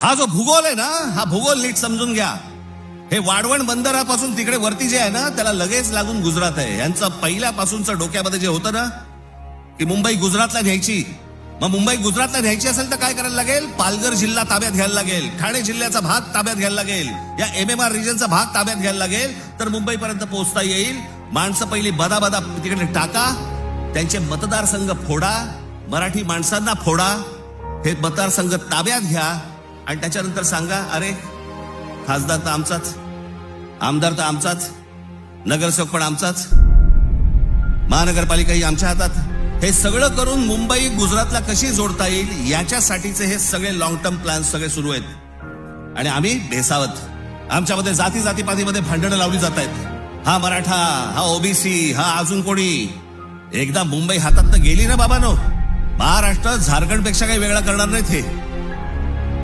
हा जो भूगोल आहे ना, हा भूगोल नीट समजून घ्या. हे वाढवण बंदरापासून तिकडे वरती जे आहे ना, त्याला लगेच लागून गुजरात आहे. यांचं पहिल्यापासूनचं डोक्यामध्ये जे होतं ना की मुंबई गुजरातला न्यायची, मग मुंबई गुजरातला न्यायची असेल तर काय करायला लागेल? पालघर जिल्हा ताब्यात घ्यायला लागेल, ठाणे जिल्ह्याचा भाग ताब्यात घ्यायला लागेल, या MMR रिजनचा भाग ताब्यात घ्यायला लागेल, तर मुंबईपर्यंत पोहोचता येईल. माणसं पहिली बदा तिकडे टाका, त्यांचे मतदारसंघ फोडा, मराठी माणसांना फोडा, हे मतदारसंघ ताब्यात घ्या आणि त्याच्यानंतर सांगा, अरे खासदार तर आमचाच, आमदार तर आमचाच, नगरसेवक पण आमचाच, महानगरपालिकाही आमच्या हातात. हे सगळं करून मुंबई गुजरातला कशी जोडता येईल याच्यासाठीचे हे सगळे लॉंग टर्म प्लॅन सगळे सुरू आहेत. आणि आम्ही बेसावत, आमच्यामध्ये जातीपातीमध्ये भांडणं लावली जात आहेत. हा मराठा, हा ओबीसी, हा अजून कोणी. एकदा मुंबई हातात गेली ना बाबांनो, महाराष्ट्र झारखंड पेक्षा काही वेगळा करणार नाहीत हे.